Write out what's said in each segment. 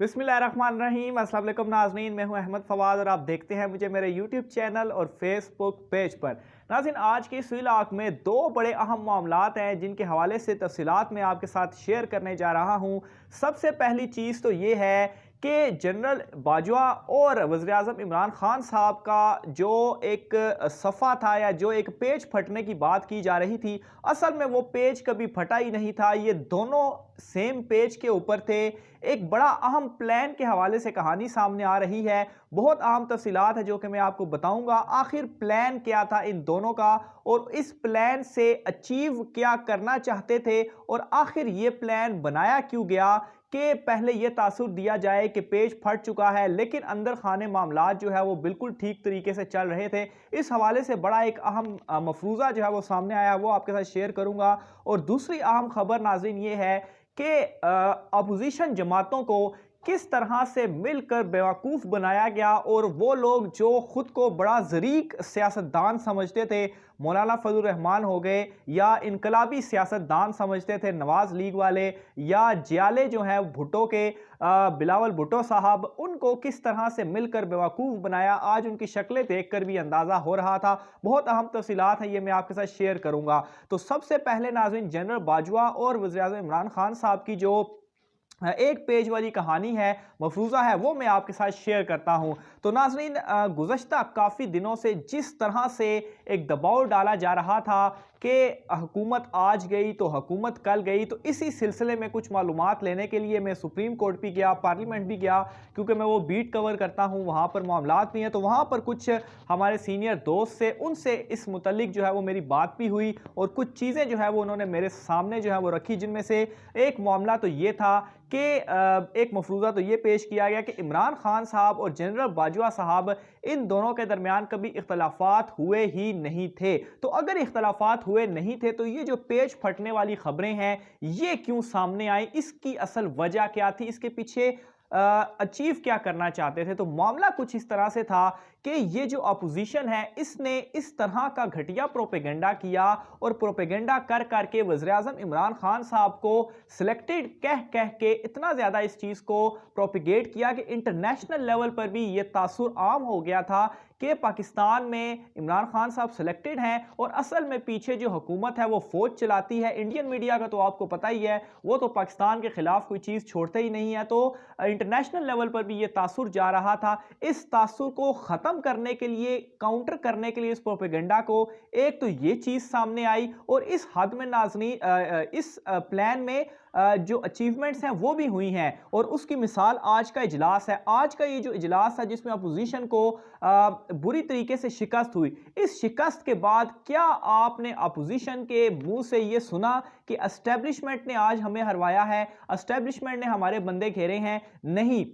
बिस्मिल्लाहिर्रहमानिर्रहीम। अस्सलाम वालेकुम नाज़रीन, मैं हूं अहमद फवाद और आप देखते हैं मुझे मेरे यूट्यूब चैनल और फेसबुक पेज पर। नाज़रीन, आज की इस व्लॉग में दो बड़े अहम मामलात हैं जिनके हवाले से तफसीलात मैं आपके साथ शेयर करने जा रहा हूं। सबसे पहली चीज़ तो ये है कि जनरल बाजवा और वज़ीर-ए-आज़म इमरान खान साहब का जो एक सफ़ा था या जो एक पेज फटने की बात की जा रही थी, असल में वो पेज कभी फटा ही नहीं था। ये दोनों सेम पेज के ऊपर थे। एक बड़ा अहम प्लान के हवाले से कहानी सामने आ रही है। बहुत अहम तफसीलात है जो कि मैं आपको बताऊंगा। आखिर प्लान क्या था इन दोनों का और इस प्लान से अचीव क्या करना चाहते थे और आखिर ये प्लान बनाया क्यों गया कि पहले यह तासुर दिया जाए कि पेज फट चुका है, लेकिन अंदर खाने मामलात जो है वो बिल्कुल ठीक तरीके से चल रहे थे। इस हवाले से बड़ा एक अहम मफरूज़ा जो है वो सामने आया, वो आपके साथ शेयर करूंगा। और दूसरी अहम खबर नाज़रीन ये है कि अपोजिशन जमातों को किस तरह से मिलकर बेवकूफ़ बनाया गया और वो लोग जो खुद को बड़ा ज़रीक सियासतदान समझते थे, मौलाना फजल रहमान हो गए, या इनकलाबी सियासतदान समझते थे नवाज़ लीग वाले, या जियाले जो हैं भुट्टो के बिलावल भुट्टो साहब, उनको किस तरह से मिलकर बेवकूफ़ बनाया, आज उनकी शक्लें देख कर भी अंदाज़ा हो रहा था। बहुत अहम तफसीलात हैं, ये मैं आपके साथ शेयर करूँगा। तो सबसे पहले नाज़रीन, जनरल बाजवा और वज़ीर-ए-आज़म इमरान खान साहब की जो एक पेज वाली कहानी है, मफरूज़ा है, वो मैं आपके साथ शेयर करता हूं। तो नाज़रीन, गुज़श्ता काफ़ी दिनों से जिस तरह से एक दबाव डाला जा रहा था कि हुकूमत आज गई तो हुकूमत कल गई, तो इसी सिलसिले में कुछ मालूमात लेने के लिए मैं सुप्रीम कोर्ट भी गया, पार्लियामेंट भी गया, क्योंकि मैं वो बीट कवर करता हूं, वहाँ पर मामलात भी हैं। तो वहाँ पर कुछ हमारे सीनियर दोस्त से, उनसे इस मुतल्लिक जो है वो मेरी बात भी हुई और कुछ चीज़ें जो है वो उन्होंने मेरे सामने जो है वो रखी, जिनमें से एक मामला तो ये था कि एक मफरूज़ा तो ये पेश किया गया कि इमरान खान साहब और जनरल बाजवा साहब, इन दोनों के दरमियान कभी इख्तलाफात हुए ही नहीं थे। तो अगर इख्तलाफात हुए नहीं थे तो ये जो पेज फटने वाली खबरें हैं, ये क्यों सामने आई, इसकी असल वजह क्या थी, इसके पीछे अचीव क्या करना चाहते थे। तो मामला कुछ इस तरह से था कि ये जो अपोजिशन है, इसने इस तरह का घटिया प्रोपेगेंडा किया और प्रोपेगेंडा कर करके वज़ीर-ए-आज़म इमरान खान साहब को सिलेक्टेड कह कह के इतना ज़्यादा इस चीज़ को प्रोपेगेट किया कि इंटरनेशनल लेवल पर भी ये तासुर आम हो गया था कि पाकिस्तान में इमरान खान साहब सिलेक्टेड हैं और असल में पीछे जो हुकूमत है वो फौज चलाती है। इंडियन मीडिया का तो आपको पता ही है, वो तो पाकिस्तान के खिलाफ कोई चीज़ छोड़ते ही नहीं है। तो इंटरनेशनल लेवल पर भी ये तासुर जा रहा था। इस तासुर को ख़त्म करने के लिए, काउंटर करने के लिए इस प्रोपेगेंडा को, एक तो ये चीज़ सामने आई और इस हद में नाज़रीन इस प्लान में जो अचीवमेंट्स हैं वो भी हुई हैं और उसकी मिसाल आज का इजलास है। आज का ये जो इजलास है जिसमें अपोजिशन को बुरी तरीके से शिकस्त हुई, इस शिकस्त के बाद क्या आपने अपोजिशन के मुंह से ये सुना कि एस्टेब्लिशमेंट ने आज हमें हरवाया है, एस्टेब्लिशमेंट ने हमारे बंदे घेरे हैं? नहीं।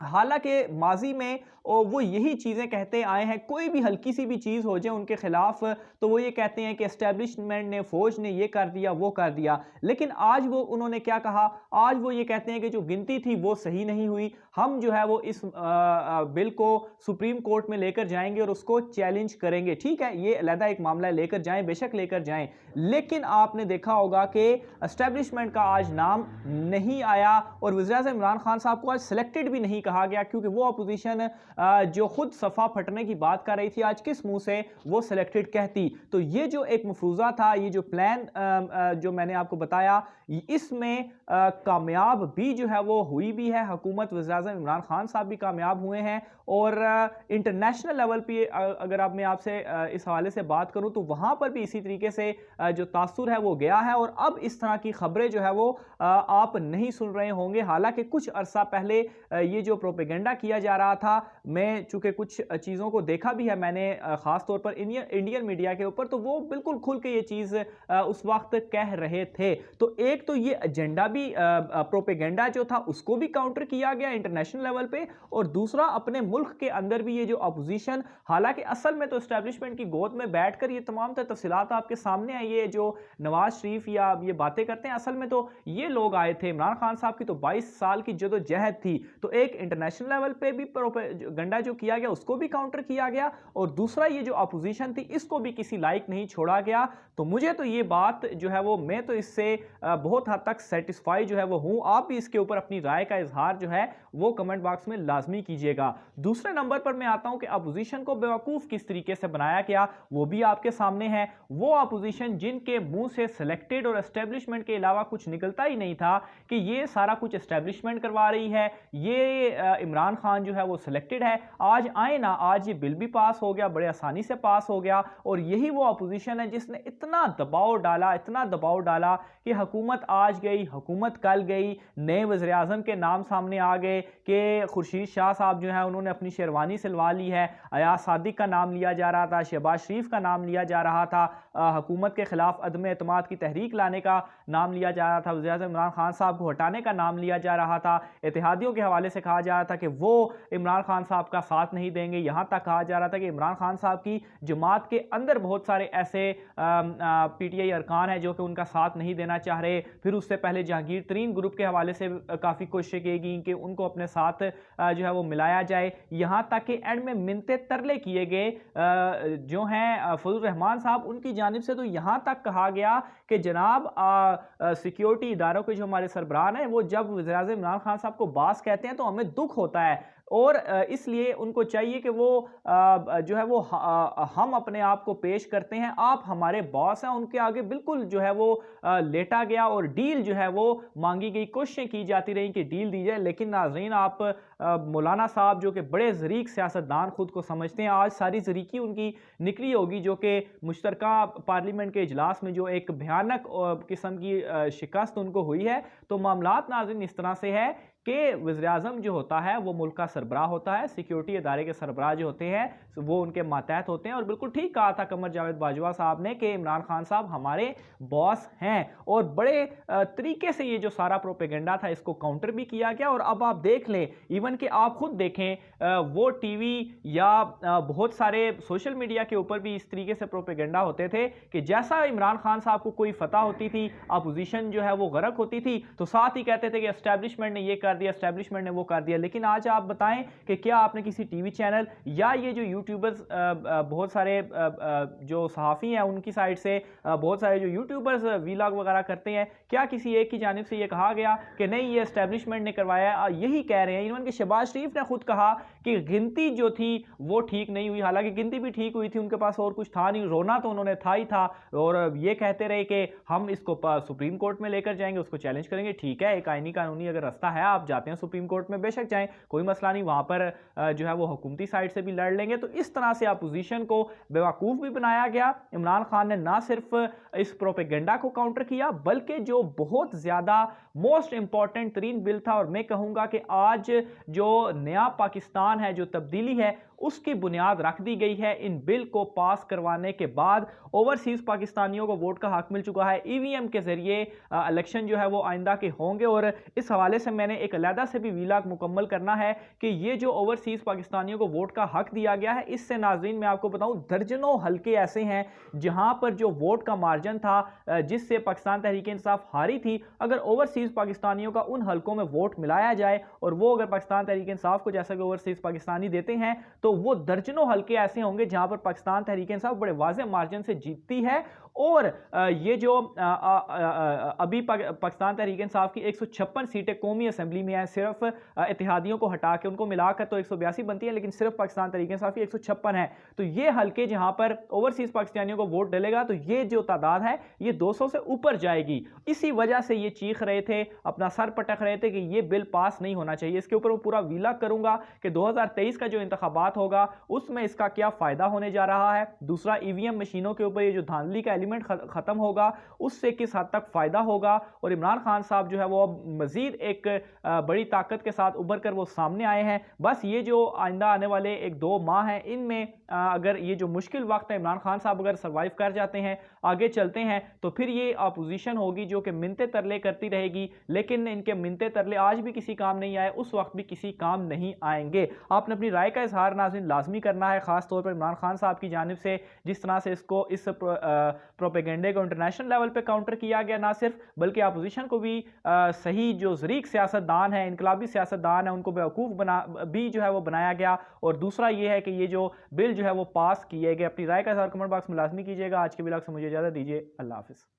हालांकि माजी में वो यही चीज़ें कहते आए हैं, कोई भी हल्की सी भी चीज़ हो जाए उनके खिलाफ तो वो ये कहते हैं कि एस्टेब्लिशमेंट ने, फौज ने ये कर दिया, वो कर दिया। लेकिन आज वो उन्होंने क्या कहा, आज वो ये कहते हैं कि जो गिनती थी वो सही नहीं हुई, हम जो है वो इस बिल को सुप्रीम कोर्ट में लेकर जाएंगे और उसको चैलेंज करेंगे। ठीक है, ये अलहदा एक मामला है, लेकर जाएं, बेशक लेकर जाएं, लेकिन आपने देखा होगा कि एस्टेब्लिशमेंट का आज नाम नहीं आया और वज़ीर-ए-आज़म इमरान खान साहब को आज सिलेक्टेड भी नहीं कहा गया, क्योंकि वो अपोजिशन जो खुद सफ़ा फटने की बात कर रही थी, आज किस मुंह से वो सिलेक्टेड कहती। तो ये जो एक मफरूज़ा था, ये जो प्लान जो मैंने आपको बताया, इसमें कामयाब भी जो है वो हुई भी है हुकूमत, वज़ीर-ए-आज़म इमरान खान साहब भी कामयाब हुए हैं और इंटरनेशनल लेवल पे अगर आप मैं आपसे इस हवाले से बात करूं तो वहां पर भी इसी तरीके से जो तासुर है वो गया है और अब इस तरह की खबरें जो है वो आप नहीं सुन रहे होंगे। हालांकि कुछ अरसा पहले ये जो प्रोपेगेंडा किया जा रहा था, मैं चूंकि कुछ चीज़ों को देखा भी है मैंने, ख़ास तौर पर इंडियन मीडिया के ऊपर, तो वो बिल्कुल खुल के ये चीज़ उस वक्त कह रहे थे। तो एक तो ये एजेंडा भी, प्रोपेगेंडा जो था उसको भी काउंटर किया गया इंटरनेशनल लेवल पे, और दूसरा अपने मुल्क के अंदर भी ये जो अपोजिशन, हालांकि असल में तो एस्टेब्लिशमेंट की गोद में बैठकर ये तमाम तफसीलात आपके सामने आई, ये जो नवाज शरीफ या ये बातें करते हैं, असल में तो ये लोग आए थे, इमरान खान साहब की तो 22 साल की जदोजहद थी। तो एक इंटरनेशनल लेवल पे भी प्रोपेगेंडा जो किया गया उसको भी काउंटर किया गया, और दूसरा ये जो अपोजिशन थी इसको भी किसी लायक नहीं छोड़ा गया। तो मुझे तो ये बात जो है वो, मैं तो इससे बहुत हद तक सेटिस्फाई जो है वो हूं। आप भी इसके ऊपर अपनी राय का इजहार जो है वो कमेंट बॉक्स में लाजमी कीजिएगा। दूसरे नंबर पर मैं आता हूं कि अपोजिशन को बेवकूफ किस तरीके से बनाया गया, वो भी आपके सामने है। वो अपोजिशन जिनके मुंह से सिलेक्टेड और एस्टेब्लिशमेंट के अलावा कुछ निकलता ही नहीं था कि ये सारा कुछ एस्टेब्लिशमेंट करवा रही है, ये इमरान खान जो है वो सिलेक्टेड है। आज आए ना, आज ये बिल भी पास हो गया, बड़े आसानी से पास हो गया, और यही वो अपोजिशन है जिसने इतना दबाव डाला, इतना दबाव डाला कि हुकूमत आज गई, हुकूमत कल गई, नए वज़ीर आज़म के नाम सामने आ गए कि खुर्शीद शाह साहब जो है उन्होंने अपनी शेरवानी सिलवा ली है, अयाज सादिक का नाम लिया जा रहा था, शहबाज शरीफ का नाम लिया जा रहा था, हुकूमत के खिलाफ अदम एतमाद की तहरीक लाने का नाम लिया जा रहा था, वज़ीर आज़म इमरान खान साहब को हटाने का नाम लिया जा रहा था, इत्तेहादियों के हवाले से कहा जा रहा था कि वो इमरान खान साहब का साथ नहीं देंगे, यहाँ तक कहा जा रहा था कि इमरान खान साहब की जमात के अंदर बहुत सारे ऐसे PTI अरकान हैं जो कि उनका साथ नहीं देना चाह रहे। फिर उससे पहले जहांगीर तरीन ग्रुप के हवाले से काफ़ी कोशिशें की गई कि उनको अपने साथ जो है वो मिलाया जाए, यहाँ तक कि एंड में मिन्नते तरले किए गए जो हैं फजल रहमान साहब, उनकी जानिब से तो यहाँ तक कहा गया कि जनाब सिक्योरिटी इदारों के जो हमारे सरबराह हैं वो जब वज़ीर आज़म इमरान खान साहब को बास कहते हैं तो हमें दुख होता है, और इसलिए उनको चाहिए कि वो जो है वो हम अपने आप को पेश करते हैं, आप हमारे बॉस हैं, उनके आगे बिल्कुल जो है वो लेटा गया, और डील जो है वो मांगी गई, कोशिशें की जाती रही कि डील दी जाए। लेकिन नाज़रीन, आप मौलाना साहब जो कि बड़े ज़रीक सियासतदान खुद को समझते हैं, आज सारी ज़रीकी उनकी निकली होगी जो कि मुश्तरका पार्लियामेंट के इजलास में जो एक भयानक किस्म की शिकस्त उनको हुई है। तो मामलात नाज़रीन इस तरह से है कि वज़ीर आज़म जो होता है वो मुल्क का सरबराह होता है, सिक्योरिटी इदारे के सरबराह जो होते हैं वो उनके मातहत होते हैं, और बिल्कुल ठीक कहा था कमर जावेद बाजवा साहब ने कि इमरान खान साहब हमारे बॉस हैं, और बड़े तरीके से ये जो सारा प्रोपेगेंडा था इसको काउंटर भी किया गया। और अब आप देख लें, इवन कि आप खुद देखें वो टीवी या बहुत सारे सोशल मीडिया के ऊपर भी इस तरीके से प्रोपेगेंडा होते थे कि जैसा इमरान खान साहब को कोई फतह होती थी, अपोजिशन जो है वो गरक होती थी, तो साथ ही कहते थे कि एस्टैब्लिशमेंट ने ये कर दिया, एस्टैब्लिशमेंट ने वो कर दिया। लेकिन आज आप बताएं कि क्या आपने किसी टीवी चैनल या ये जो यूट्यूबर्स बहुत सारे जो सहाफ़ी हैं उनकी साइड से बहुत सारे जो यूट्यूबर्स वीलॉग वगैरह करते हैं, क्या किसी एक की जानिब से ये कहा गया कि नहीं ये एस्टैब्लिशमेंट ने करवाया? यही कह रहे हैं। इवन कि शहबाज शरीफ ने खुद कहा कि गिनती जो थी वो ठीक नहीं हुई, हालांकि गिनती भी ठीक हुई थी, उनके पास और कुछ था नहीं, रोना तो उन्होंने था ही था, और ये कहते रहे कि हम इसको सुप्रीम कोर्ट में लेकर जाएंगे, उसको चैलेंज करेंगे। ठीक है, एक आईनी कानूनी अगर रास्ता है, आप जाते हैं सुप्रीम कोर्ट में, बेशक जाएं, कोई मसला नहीं, वहां पर जो है वो हुकूमती साइड से भी लड़ लेंगे। तो इस तरह से अपोजिशन को बेवकूफ़ भी बनाया गया। इमरान खान ने ना सिर्फ इस प्रोपेगेंडा को काउंटर किया, बल्कि जो बहुत ज़्यादा मोस्ट इंपॉर्टेंट तरीन बिल था, और मैं कहूँगा कि आज जो नया पाकिस्तान है, जो तब्दीली है, उसकी बुनियाद रख दी गई है। इन बिल को पास करवाने के बाद ओवरसीज़ पाकिस्तानियों को वोट का हक मिल चुका है, EVM के ज़रिए इलेक्शन जो है वो आइंदा के होंगे। और इस हवाले से मैंने एक अलहदा से भी वीलॉग मुकम्मल करना है कि ये जो ओवरसीज़ पाकिस्तानियों को वोट का हक दिया गया है, इससे नाज़रीन मैं आपको बताऊं दर्जनों हल्के ऐसे हैं जहां पर जो वोट का मार्जिन था जिससे पाकिस्तान तहरीक इंसाफ हारी थी, अगर ओवरसीज़ पाकिस्तानियों का उन हल्कों में वोट मिलाया जाए और वो अगर पाकिस्तान तहरीक इंसाफ को जैसा कि ओवरसीज़ पाकिस्तानी देते हैं, तो वो दर्जनों हल्के ऐसे होंगे जहां पर पाकिस्तान तहरीक इंसाफ बड़े वाज़ेह मार्जिन से जीतती है। और ये जो अभी पाकिस्तान तहरीक इंसाफ की 156 सीटें कौमी असेंबली में हैं, सिर्फ इत्तेहादियों को हटा के उनको मिलाकर तो 182 बनती है, लेकिन सिर्फ पाकिस्तान तहरीक इंसाफ की 156 है। तो ये हल्के जहां पर ओवरसीज पाकिस्तानियों को वोट डलेगा, तो ये जो तादाद है ये 200 से ऊपर जाएगी। इसी वजह से ये चीख रहे थे, अपना सर पटक रहे थे कि ये बिल पास नहीं होना चाहिए। इसके ऊपर मैं पूरा वीलॉग करूंगा कि 2023 का जो इंतखाबात होगा उसमें इसका क्या फायदा होने जा रहा है। दूसरा, EVM मशीनों के ऊपर ये जो धांधली का एलिमेंट खत्म होगा उससे किस हद तक फायदा होगा, और इमरान खान साहब जो है वो अब मजीद एक बड़ी ताकत के साथ उभर कर वो सामने आए हैं। बस ये जो आइंदा आने वाले 1-2 माह हैं, इनमें अगर ये जो मुश्किल वक्त है इमरान खान साहब अगर सर्वाइव कर जाते हैं, आगे चलते हैं, तो फिर ये अपोजिशन होगी जो कि मिन्नते तरले करती रहेगी। लेकिन इनके मिन्नते तरले आज भी किसी काम नहीं आए, उस वक्त भी किसी काम नहीं आएंगे। आपने अपनी राय का इजहार नाज़रीन लाजमी करना है, खास तौर पर इमरान खान साहब की जानिब से जिस तरह से इसको इस प्रोपेगेंडे को इंटरनेशनल लेवल पे काउंटर किया गया, ना सिर्फ बल्कि अपोजिशन को भी सही जो ज़रीक सियासतदान है, इनकलाबी सियासतदान है, उनको बेवकूफ़ बना भी जो है वो बनाया गया। और दूसरा ये है कि ये जो बिल जो है वो पास किए गए। अपनी राय का इज़हार कमेंट बॉक्स में लाजमी कीजिएगा। आज के व्लॉग से मुझे इजाज़त दीजिए। अल्लाह हाफ़िज़।